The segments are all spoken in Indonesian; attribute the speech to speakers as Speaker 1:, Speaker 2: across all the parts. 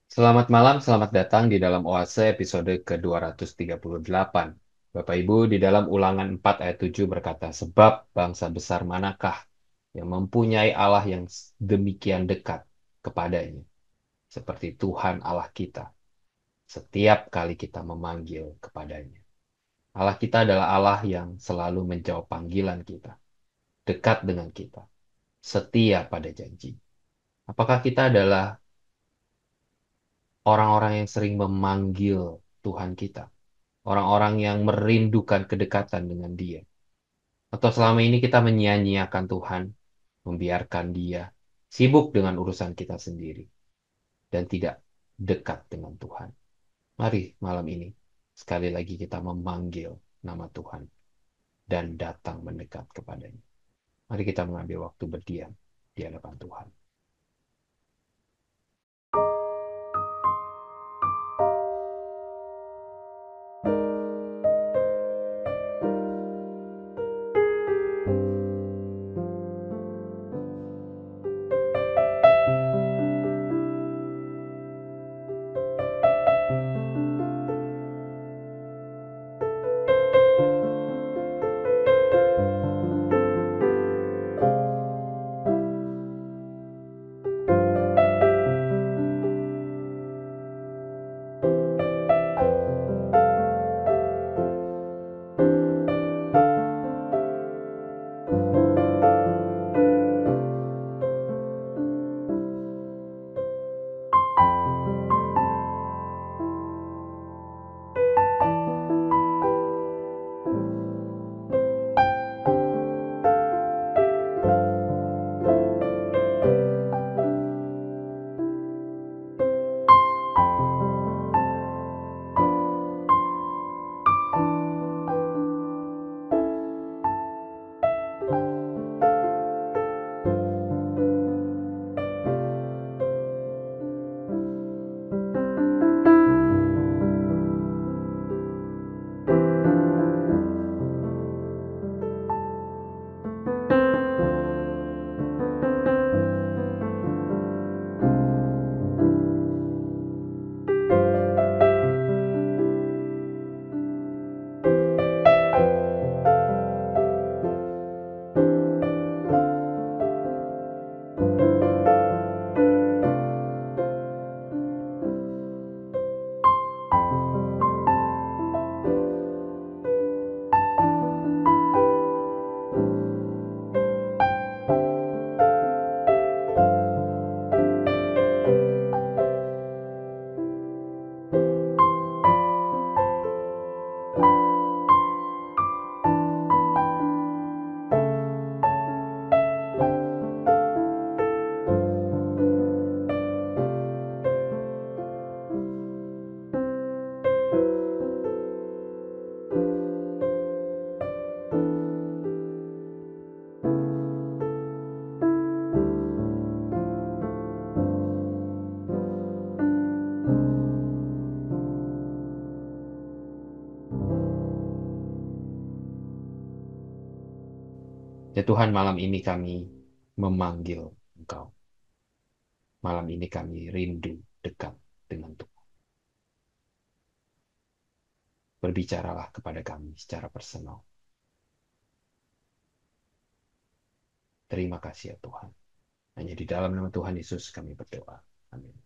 Speaker 1: Selamat malam, selamat datang di dalam Oase episode ke-238. Bapak Ibu, di dalam Ulangan 4 ayat 7 berkata, sebab bangsa besar manakah yang mempunyai Allah yang demikian dekat kepadanya, seperti Tuhan Allah kita, setiap kali kita memanggil kepadanya. Allah kita adalah Allah yang selalu menjawab panggilan kita, dekat dengan kita, setia pada janji. Apakah kita adalah orang-orang yang sering memanggil Tuhan kita? Orang-orang yang merindukan kedekatan dengan Dia. Atau selama ini kita menyia-nyiakan Tuhan, membiarkan Dia sibuk dengan urusan kita sendiri dan tidak dekat dengan Tuhan. Mari malam ini sekali lagi kita memanggil nama Tuhan dan datang mendekat kepadanya. Mari kita mengambil waktu berdiam di hadapan Tuhan. Ya Tuhan, malam ini kami memanggil Engkau. Malam ini kami rindu dekat dengan Tuhan. Berbicaralah kepada kami secara personal. Terima kasih ya Tuhan. Hanya di dalam nama Tuhan Yesus kami berdoa. Amin.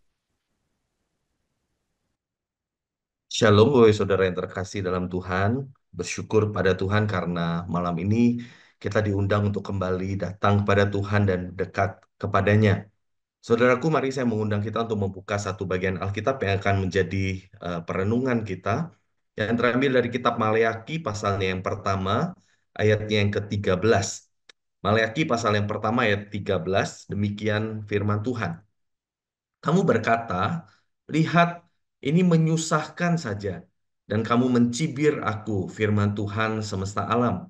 Speaker 2: Shalom, wahai saudara yang terkasih dalam Tuhan. Bersyukur pada Tuhan karena malam ini kita diundang untuk kembali datang kepada Tuhan dan dekat kepadanya. Saudaraku, mari saya mengundang kita untuk membuka satu bagian Alkitab yang akan menjadi perenungan kita. Yang terambil dari kitab Maleakhi pasalnya yang pertama, ayatnya yang ke-13. Maleakhi pasal yang pertama ayat 13, demikian firman Tuhan. Kamu berkata, lihat, ini menyusahkan saja, dan kamu mencibir aku, firman Tuhan semesta alam.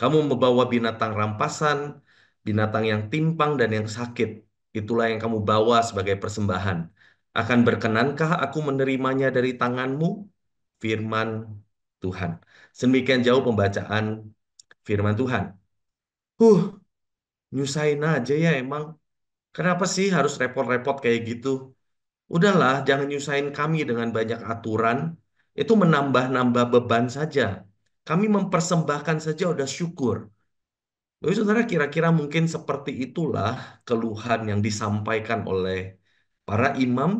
Speaker 2: Kamu membawa binatang rampasan, binatang yang timpang dan yang sakit. Itulah yang kamu bawa sebagai persembahan. Akan berkenankah aku menerimanya dari tanganmu? Firman Tuhan. Sedemikian jauh pembacaan firman Tuhan. Huh, nyusahin aja ya emang. Kenapa sih harus repot-repot kayak gitu? Udahlah, jangan nyusahin kami dengan banyak aturan. Itu menambah-nambah beban saja. Kami mempersembahkan saja udah syukur. Jadi saudara kira-kira mungkin seperti itulah keluhan yang disampaikan oleh para imam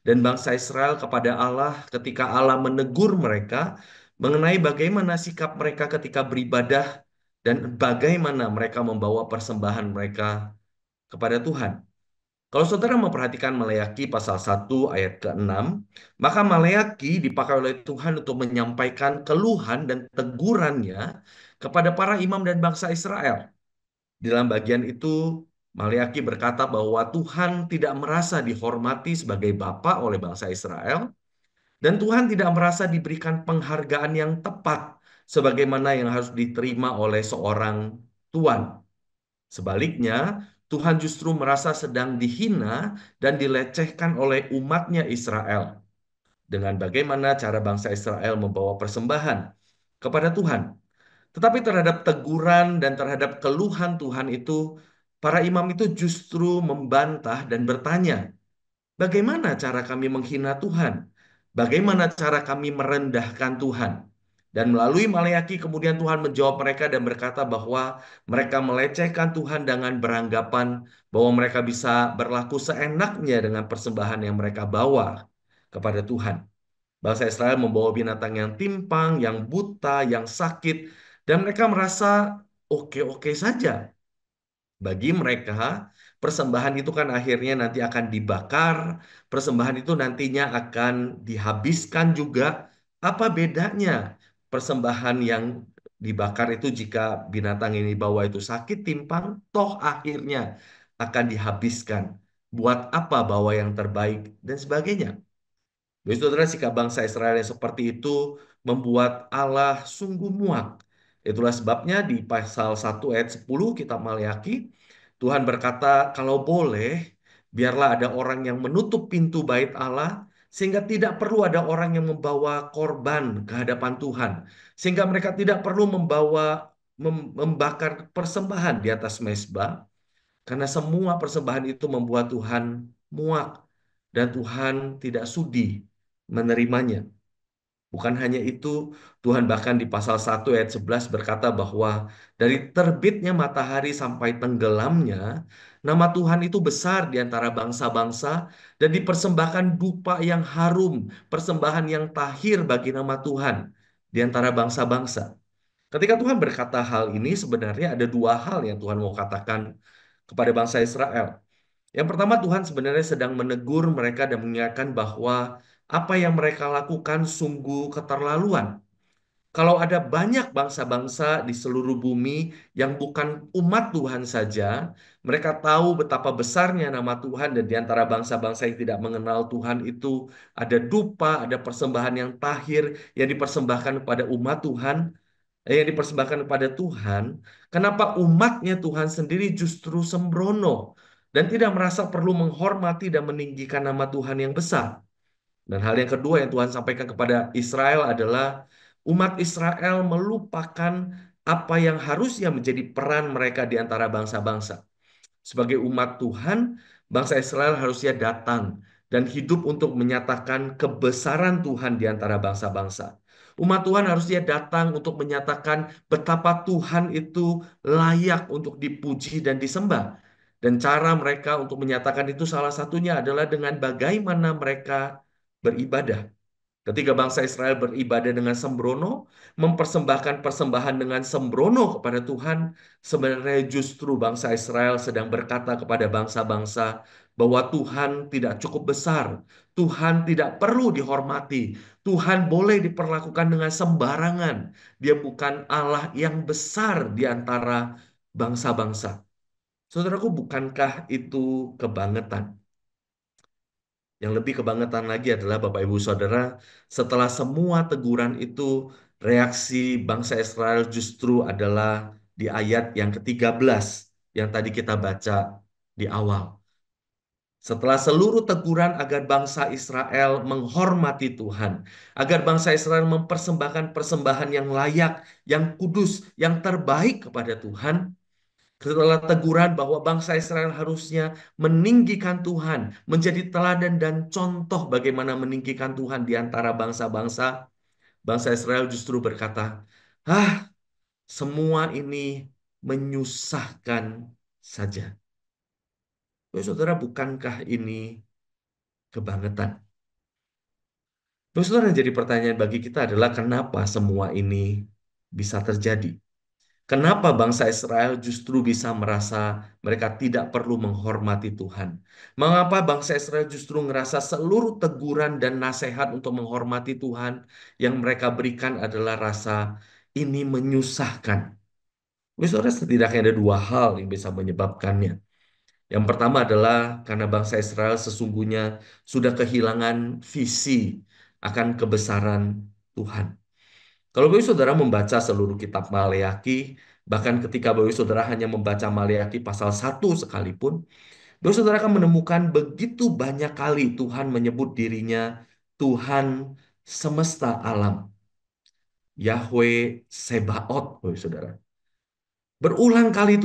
Speaker 2: dan bangsa Israel kepada Allah ketika Allah menegur mereka mengenai bagaimana sikap mereka ketika beribadah dan bagaimana mereka membawa persembahan mereka kepada Tuhan. Kalau saudara memperhatikan Maleakhi pasal 1 ayat ke-6, maka Maleakhi dipakai oleh Tuhan untuk menyampaikan keluhan dan tegurannya kepada para imam dan bangsa Israel. Di dalam bagian itu, Maleakhi berkata bahwa Tuhan tidak merasa dihormati sebagai bapa oleh bangsa Israel, dan Tuhan tidak merasa diberikan penghargaan yang tepat sebagaimana yang harus diterima oleh seorang tuan. Sebaliknya, Tuhan justru merasa sedang dihina dan dilecehkan oleh umatnya Israel dengan bagaimana cara bangsa Israel membawa persembahan kepada Tuhan. Tetapi terhadap teguran dan terhadap keluhan Tuhan itu, para imam itu justru membantah dan bertanya, bagaimana cara kami menghina Tuhan? Bagaimana cara kami merendahkan Tuhan? Dan melalui Maleakhi kemudian Tuhan menjawab mereka dan berkata bahwa mereka melecehkan Tuhan dengan beranggapan bahwa mereka bisa berlaku seenaknya dengan persembahan yang mereka bawa kepada Tuhan. Bangsa Israel membawa binatang yang timpang, yang buta, yang sakit, dan mereka merasa oke-oke saja. Bagi mereka, persembahan itu kan akhirnya nanti akan dibakar, persembahan itu nantinya akan dihabiskan juga. Apa bedanya persembahan yang dibakar itu jika binatang yang dibawa itu sakit, timpang, toh akhirnya akan dihabiskan. Buat apa bawa yang terbaik dan sebagainya. Jadi saudara sikap bangsa Israel yang seperti itu membuat Allah sungguh muak. Itulah sebabnya di pasal 1 ayat 10 kitab Maleakhi, Tuhan berkata, kalau boleh, biarlah ada orang yang menutup pintu bait Allah, sehingga tidak perlu ada orang yang membawa korban ke hadapan Tuhan. Sehingga mereka tidak perlu membakar persembahan di atas mezbah, karena semua persembahan itu membuat Tuhan muak dan Tuhan tidak sudi menerimanya. Bukan hanya itu, Tuhan bahkan di pasal 1 ayat 11 berkata bahwa dari terbitnya matahari sampai tenggelamnya, nama Tuhan itu besar di antara bangsa-bangsa dan dipersembahkan dupa yang harum, persembahan yang tahir bagi nama Tuhan di antara bangsa-bangsa. Ketika Tuhan berkata hal ini, sebenarnya ada dua hal yang Tuhan mau katakan kepada bangsa Israel. Yang pertama, Tuhan sebenarnya sedang menegur mereka dan mengingatkan bahwa apa yang mereka lakukan sungguh keterlaluan. Kalau ada banyak bangsa-bangsa di seluruh bumi yang bukan umat Tuhan saja, mereka tahu betapa besarnya nama Tuhan dan di antara bangsa-bangsa yang tidak mengenal Tuhan itu ada dupa, ada persembahan yang tahir yang dipersembahkan kepada umat Tuhan, yang dipersembahkan kepada Tuhan. Kenapa umatnya Tuhan sendiri justru sembrono dan tidak merasa perlu menghormati dan meninggikan nama Tuhan yang besar? Dan hal yang kedua yang Tuhan sampaikan kepada Israel adalah umat Israel melupakan apa yang harusnya menjadi peran mereka di antara bangsa-bangsa. Sebagai umat Tuhan, bangsa Israel harusnya datang dan hidup untuk menyatakan kebesaran Tuhan di antara bangsa-bangsa. Umat Tuhan harusnya datang untuk menyatakan betapa Tuhan itu layak untuk dipuji dan disembah. Dan cara mereka untuk menyatakan itu salah satunya adalah dengan bagaimana mereka beribadah. Ketika bangsa Israel beribadah dengan sembrono, mempersembahkan persembahan dengan sembrono kepada Tuhan, sebenarnya justru bangsa Israel sedang berkata kepada bangsa-bangsa bahwa Tuhan tidak cukup besar, Tuhan tidak perlu dihormati, Tuhan boleh diperlakukan dengan sembarangan. Dia bukan Allah yang besar di antara bangsa-bangsa. Saudaraku, bukankah itu kebangetan? Yang lebih kebangetan lagi adalah Bapak Ibu Saudara, setelah semua teguran itu, reaksi bangsa Israel justru adalah di ayat yang ke-13 yang tadi kita baca di awal. Setelah seluruh teguran agar bangsa Israel menghormati Tuhan, agar bangsa Israel mempersembahkan persembahan yang layak, yang kudus, yang terbaik kepada Tuhan, Setelah teguran bahwa bangsa Israel harusnya meninggikan Tuhan, menjadi teladan dan contoh bagaimana meninggikan Tuhan di antara bangsa-bangsa, bangsa Israel justru berkata, "Ah, semua ini menyusahkan saja." Saudara, bukankah ini kebangetan? Saudara, yang jadi pertanyaan bagi kita adalah kenapa semua ini bisa terjadi? Kenapa bangsa Israel justru bisa merasa mereka tidak perlu menghormati Tuhan? Mengapa bangsa Israel justru ngerasa seluruh teguran dan nasihat untuk menghormati Tuhan yang mereka berikan adalah rasa ini menyusahkan? Saudara, setidaknya ada dua hal yang bisa menyebabkannya. Yang pertama adalah karena bangsa Israel sesungguhnya sudah kehilangan visi akan kebesaran Tuhan. Kalau bagi saudara membaca seluruh kitab Maleakhi, bahkan ketika bagi saudara hanya membaca Maleakhi pasal 1 sekalipun, bagi saudara akan menemukan begitu banyak kali Tuhan menyebut dirinya Tuhan semesta alam, Yahweh Sebaot, bagi saudara. Berulang kali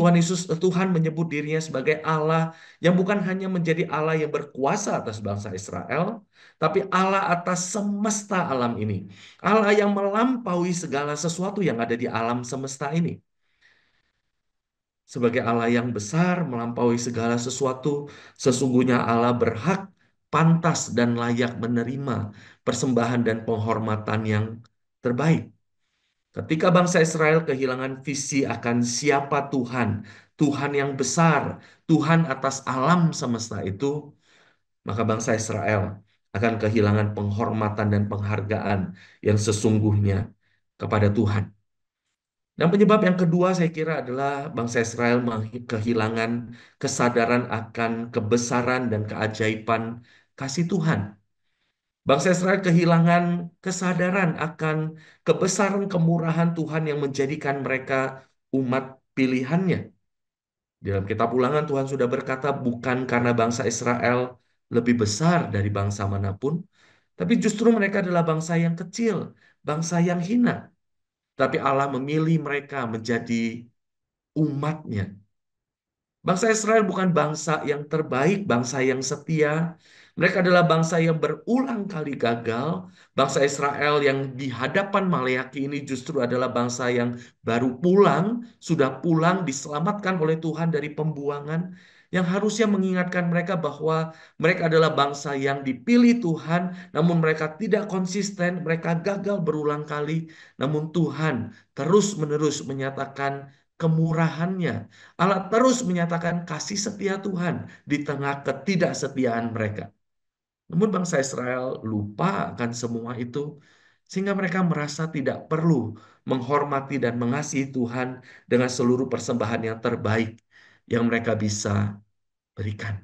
Speaker 2: Tuhan menyebut dirinya sebagai Allah yang bukan hanya menjadi Allah yang berkuasa atas bangsa Israel, tapi Allah atas semesta alam ini. Allah yang melampaui segala sesuatu yang ada di alam semesta ini. Sebagai Allah yang besar, melampaui segala sesuatu, sesungguhnya Allah berhak, pantas, dan layak menerima persembahan dan penghormatan yang terbaik. Ketika bangsa Israel kehilangan visi akan siapa Tuhan, Tuhan yang besar, Tuhan atas alam semesta itu, maka bangsa Israel akan kehilangan penghormatan dan penghargaan yang sesungguhnya kepada Tuhan. Dan penyebab yang kedua saya kira adalah bangsa Israel kehilangan kesadaran akan kebesaran dan keajaiban kasih Tuhan. Bangsa Israel kehilangan kesadaran akan kebesaran kemurahan Tuhan yang menjadikan mereka umat pilihannya. Dalam kitab Ulangan Tuhan sudah berkata bukan karena bangsa Israel lebih besar dari bangsa manapun, tapi justru mereka adalah bangsa yang kecil, bangsa yang hina. Tapi Allah memilih mereka menjadi umatnya. Bangsa Israel bukan bangsa yang terbaik, bangsa yang setia. Mereka adalah bangsa yang berulang kali gagal. Bangsa Israel yang di hadapan Maleakhi ini justru adalah bangsa yang baru pulang, sudah pulang, diselamatkan oleh Tuhan dari pembuangan, yang harusnya mengingatkan mereka bahwa mereka adalah bangsa yang dipilih Tuhan, namun mereka tidak konsisten, mereka gagal berulang kali, namun Tuhan terus-menerus menyatakan kemurahannya. Allah terus menyatakan kasih setia Tuhan di tengah ketidaksetiaan mereka. Namun bangsa Israel lupa akan semua itu, sehingga mereka merasa tidak perlu menghormati dan mengasihi Tuhan dengan seluruh persembahan yang terbaik yang mereka bisa berikan.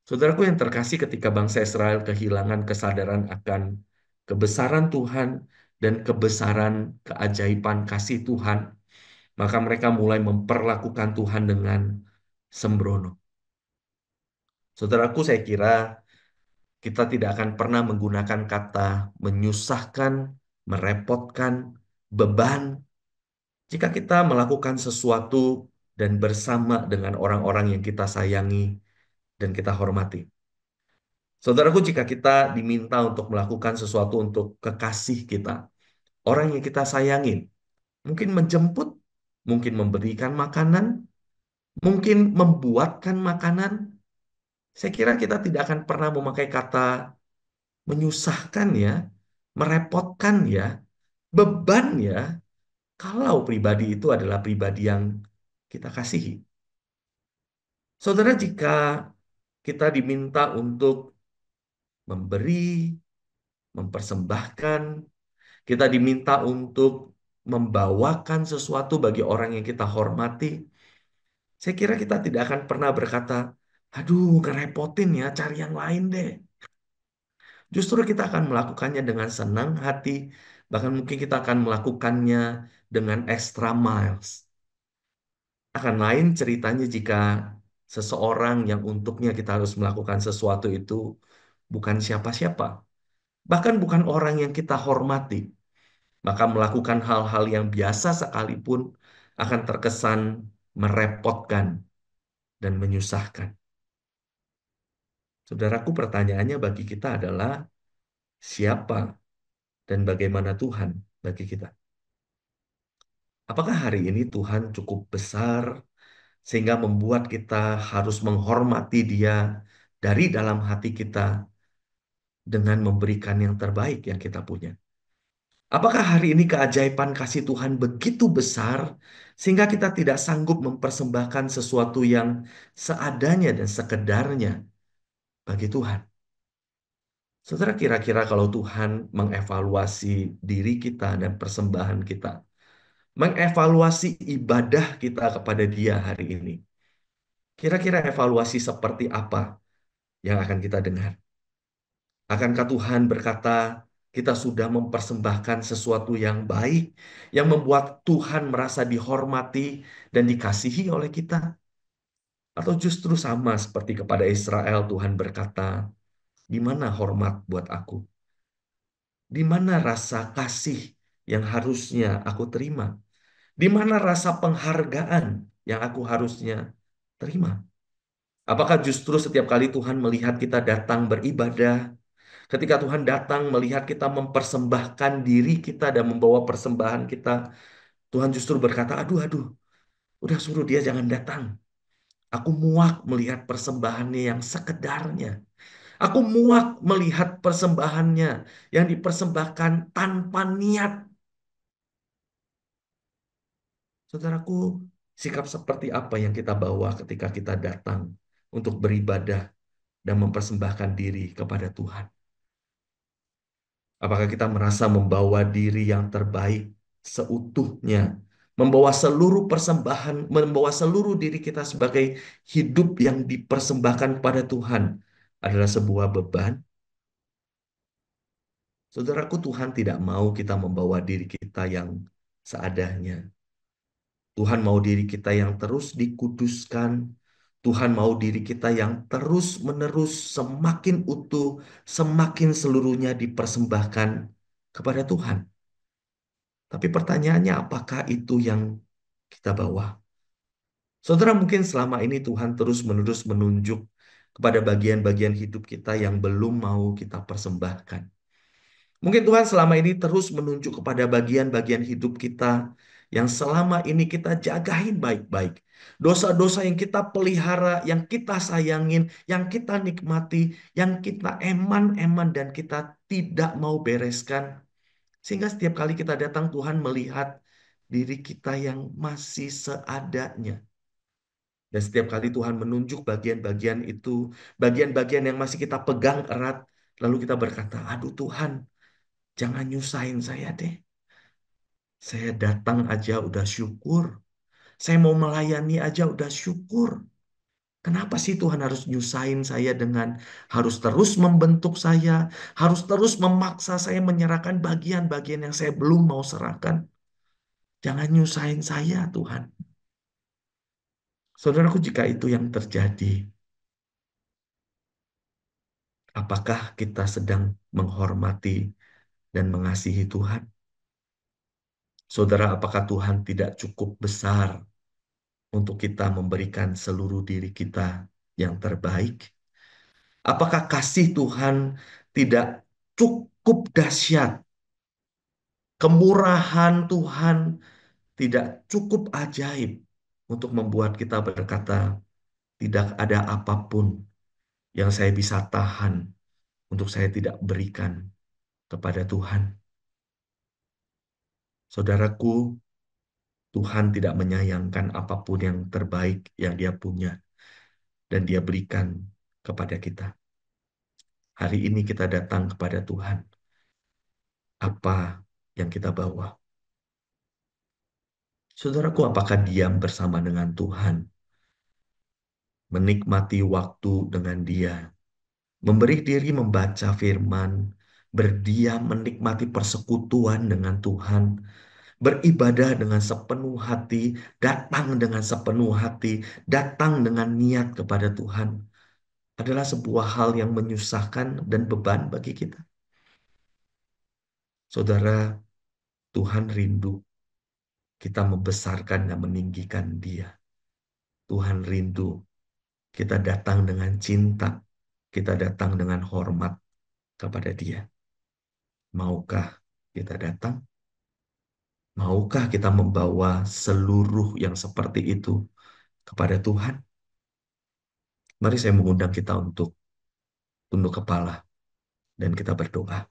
Speaker 2: Saudaraku yang terkasih, ketika bangsa Israel kehilangan kesadaran akan kebesaran Tuhan dan kebesaran keajaiban kasih Tuhan, maka mereka mulai memperlakukan Tuhan dengan sembrono. Saudaraku, saya kira kita tidak akan pernah menggunakan kata menyusahkan, merepotkan, beban jika kita melakukan sesuatu dan bersama dengan orang-orang yang kita sayangi dan kita hormati. Saudaraku, jika kita diminta untuk melakukan sesuatu untuk kekasih kita, orang yang kita sayangin, mungkin menjemput, mungkin memberikan makanan, mungkin membuatkan makanan, saya kira kita tidak akan pernah memakai kata menyusahkan ya, merepotkan ya, beban ya, kalau pribadi itu adalah pribadi yang kita kasihi. Saudara, jika kita diminta untuk memberi, mempersembahkan, kita diminta untuk membawakan sesuatu bagi orang yang kita hormati, saya kira kita tidak akan pernah berkata, aduh, ngerepotin ya, cari yang lain deh. Justru kita akan melakukannya dengan senang hati, bahkan mungkin kita akan melakukannya dengan extra miles. Akan lain ceritanya jika seseorang yang untuknya kita harus melakukan sesuatu itu bukan siapa-siapa, bahkan bukan orang yang kita hormati, maka melakukan hal-hal yang biasa sekalipun akan terkesan merepotkan, dan menyusahkan. Saudaraku, pertanyaannya bagi kita adalah siapa dan bagaimana Tuhan bagi kita? Apakah hari ini Tuhan cukup besar sehingga membuat kita harus menghormati Dia dari dalam hati kita dengan memberikan yang terbaik yang kita punya? Apakah hari ini keajaiban kasih Tuhan begitu besar sehingga kita tidak sanggup mempersembahkan sesuatu yang seadanya dan sekedarnya bagi Tuhan? Saudara, kira-kira kalau Tuhan mengevaluasi diri kita dan persembahan kita, mengevaluasi ibadah kita kepada Dia hari ini, kira-kira evaluasi seperti apa yang akan kita dengar? Akankah Tuhan berkata, kita sudah mempersembahkan sesuatu yang baik, yang membuat Tuhan merasa dihormati dan dikasihi oleh kita? Atau justru sama seperti kepada Israel, Tuhan berkata, di mana hormat buat aku? Di mana rasa kasih yang harusnya aku terima? Di mana rasa penghargaan yang aku harusnya terima? Apakah justru setiap kali Tuhan melihat kita datang beribadah, ketika Tuhan datang melihat kita mempersembahkan diri kita dan membawa persembahan kita, Tuhan justru berkata, aduh, aduh, udah suruh dia jangan datang. Aku muak melihat persembahannya yang sekedarnya. Aku muak melihat persembahannya yang dipersembahkan tanpa niat. Saudaraku, sikap seperti apa yang kita bawa ketika kita datang untuk beribadah dan mempersembahkan diri kepada Tuhan? Apakah kita merasa membawa diri yang terbaik seutuhnya, membawa seluruh persembahan, membawa seluruh diri kita sebagai hidup yang dipersembahkan pada Tuhan adalah sebuah beban? Saudaraku, Tuhan tidak mau kita membawa diri kita yang seadanya. Tuhan mau diri kita yang terus dikuduskan. Tuhan mau diri kita yang terus-menerus semakin utuh, semakin seluruhnya dipersembahkan kepada Tuhan. Tapi pertanyaannya, apakah itu yang kita bawa? Saudara, mungkin selama ini Tuhan terus-menerus menunjuk kepada bagian-bagian hidup kita yang belum mau kita persembahkan. Mungkin Tuhan selama ini terus menunjuk kepada bagian-bagian hidup kita yang selama ini kita jagain baik-baik. Dosa-dosa yang kita pelihara, yang kita sayangin, yang kita nikmati, yang kita eman-eman dan kita tidak mau bereskan. Sehingga setiap kali kita datang Tuhan melihat diri kita yang masih seadanya. Dan setiap kali Tuhan menunjuk bagian-bagian itu, bagian-bagian yang masih kita pegang erat, lalu kita berkata, aduh Tuhan, jangan nyusahin saya deh. Saya datang aja udah syukur. Saya mau melayani aja udah syukur. Kenapa sih Tuhan harus nyusahin saya dengan harus terus membentuk saya, harus terus memaksa saya menyerahkan bagian-bagian yang saya belum mau serahkan? Jangan nyusahin saya, Tuhan. Saudaraku, jika itu yang terjadi, apakah kita sedang menghormati dan mengasihi Tuhan? Saudara, apakah Tuhan tidak cukup besar untuk kita memberikan seluruh diri kita yang terbaik? Apakah kasih Tuhan tidak cukup dahsyat? Kemurahan Tuhan tidak cukup ajaib untuk membuat kita berkata, tidak ada apapun yang saya bisa tahan untuk saya tidak berikan kepada Tuhan. Saudaraku, Tuhan tidak menyayangkan apapun yang terbaik yang Dia punya dan Dia berikan kepada kita. Hari ini kita datang kepada Tuhan. Apa yang kita bawa? Saudaraku, apakah diam bersama dengan Tuhan, menikmati waktu dengan Dia, memberi diri membaca firman, berdiam menikmati persekutuan dengan Tuhan, beribadah dengan sepenuh hati, datang dengan sepenuh hati, datang dengan niat kepada Tuhan, adalah sebuah hal yang menyusahkan dan beban bagi kita. Saudara, Tuhan rindu kita membesarkan dan meninggikan Dia. Tuhan rindu. Kita datang dengan cinta. Kita datang dengan hormat kepada Dia. Maukah kita datang? Maukah kita membawa seluruh yang seperti itu kepada Tuhan? Mari saya mengundang kita untuk tunduk kepala dan kita berdoa.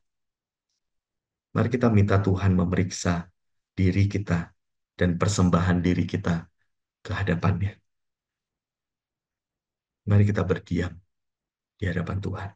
Speaker 2: Mari kita minta Tuhan memeriksa diri kita dan persembahan diri kita ke hadapannya. Mari kita berdiam di hadapan Tuhan.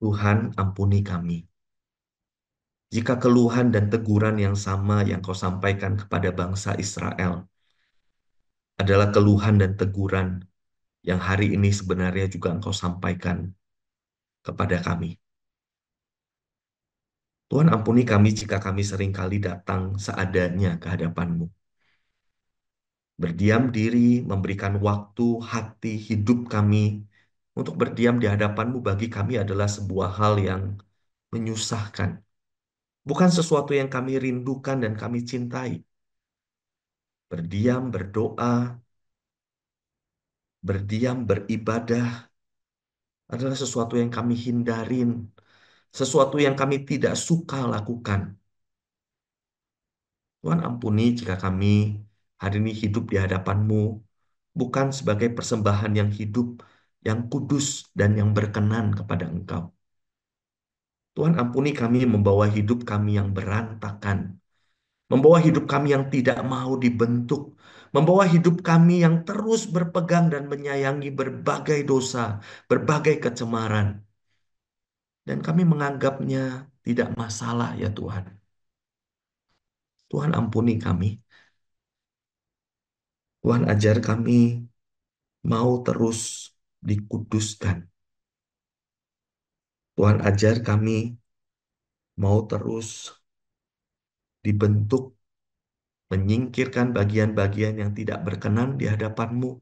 Speaker 2: Tuhan, ampuni kami. Jika keluhan dan teguran yang sama yang kau sampaikan kepada bangsa Israel adalah keluhan dan teguran yang hari ini sebenarnya juga engkau sampaikan kepada kami. Tuhan, ampuni kami jika kami seringkali datang seadanya ke hadapan-Mu. Berdiam diri, memberikan waktu, hati, hidup kami untuk berdiam di hadapan-Mu bagi kami adalah sebuah hal yang menyusahkan. Bukan sesuatu yang kami rindukan dan kami cintai. Berdiam, berdoa, berdiam, beribadah adalah sesuatu yang kami hindarin, sesuatu yang kami tidak suka lakukan. Tuhan, ampuni jika kami hari ini hidup di hadapan-Mu bukan sebagai persembahan yang hidup, yang kudus, dan yang berkenan kepada Engkau. Tuhan, ampuni kami membawa hidup kami yang berantakan, membawa hidup kami yang tidak mau dibentuk, membawa hidup kami yang terus berpegang dan menyayangi berbagai dosa, berbagai kecemaran, dan kami menganggapnya tidak masalah ya Tuhan. Tuhan, ampuni kami. Tuhan, ajar kami mau terus dikuduskan. Tuhan, ajar kami mau terus dibentuk, menyingkirkan bagian-bagian yang tidak berkenan di hadapan-Mu,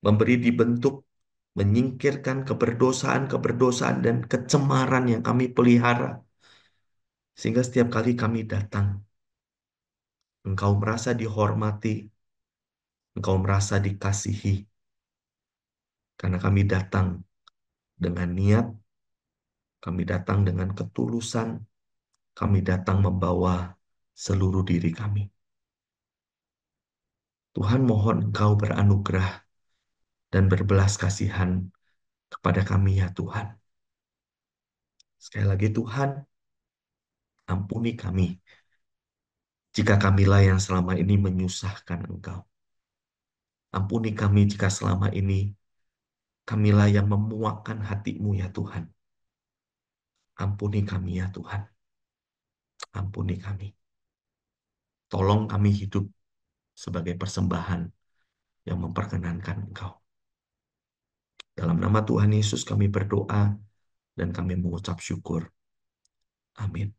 Speaker 2: memberi dibentuk, menyingkirkan keberdosaan-keberdosaan dan kecemaran yang kami pelihara, sehingga setiap kali kami datang, Engkau merasa dihormati, Engkau merasa dikasihi, karena kami datang dengan niat, kami datang dengan ketulusan, kami datang membawa seluruh diri kami. Tuhan, mohon Engkau beranugerah dan berbelas kasihan kepada kami ya Tuhan. Sekali lagi Tuhan, ampuni kami jika kamilah yang selama ini menyusahkan Engkau. Ampuni kami jika selama ini kamilah yang memuakkan hati-Mu ya Tuhan. Ampuni kami ya Tuhan. Ampuni kami. Tolong kami hidup sebagai persembahan yang memperkenankan Engkau. Dalam nama Tuhan Yesus kami berdoa dan kami mengucap syukur. Amin.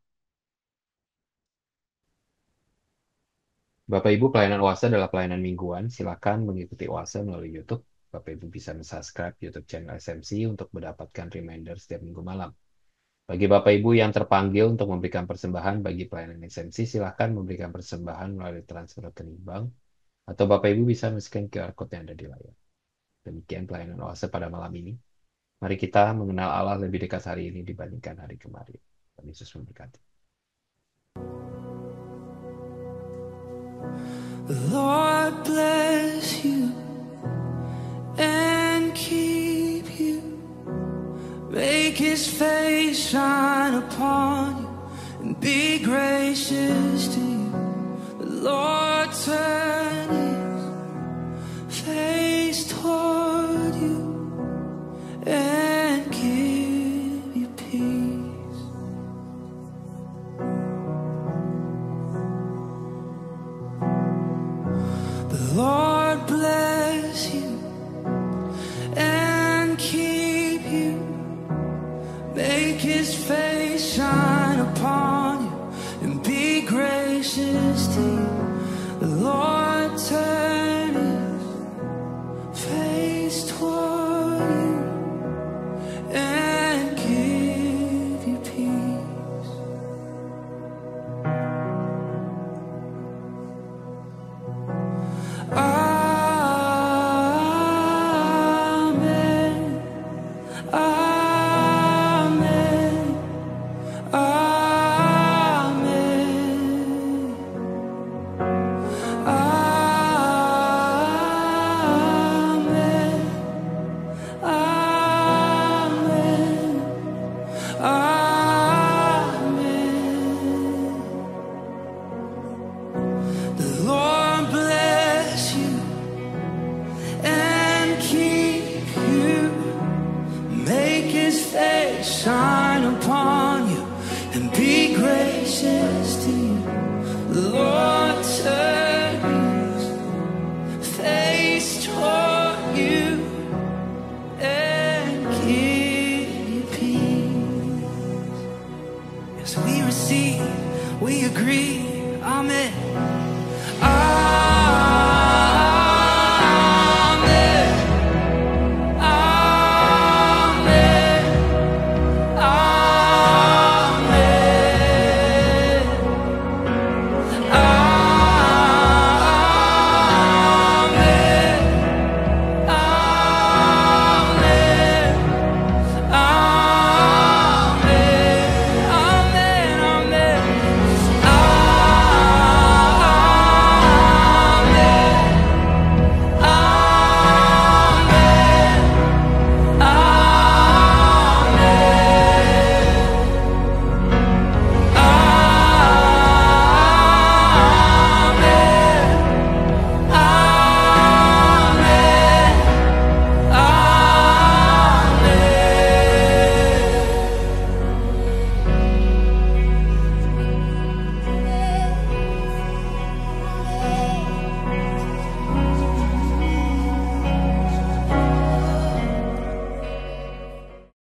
Speaker 1: Bapak Ibu, pelayanan OASE adalah pelayanan mingguan. Silakan mengikuti OASE melalui YouTube. Bapak Ibu bisa subscribe YouTube channel SMC untuk mendapatkan reminder setiap minggu malam. Bagi Bapak Ibu yang terpanggil untuk memberikan persembahan bagi pelayanan SMC, silakan memberikan persembahan melalui transfer rekening bank, atau Bapak Ibu bisa men-scan QR Code yang ada di layar. Demikian pelayanan OASE pada malam ini. Mari kita mengenal Allah lebih dekat hari ini dibandingkan hari kemarin. Tuhan Yesus memberkati.
Speaker 3: The Lord bless you and keep you. Make His face shine upon you and be gracious to you. The Lord turn His face toward you and give you peace. The Lord bless you and keep you. Make His face shine upon you and be gracious to you. The Lord turn His face toward you and give you peace. Amen. Amen. Amen. Amen. Amen. Amen. The Lord bless you and keep you. Make His face shine upon you and be gracious to you. The Lord turn His face toward you and give you peace. Yes, we receive, we agree. Amen.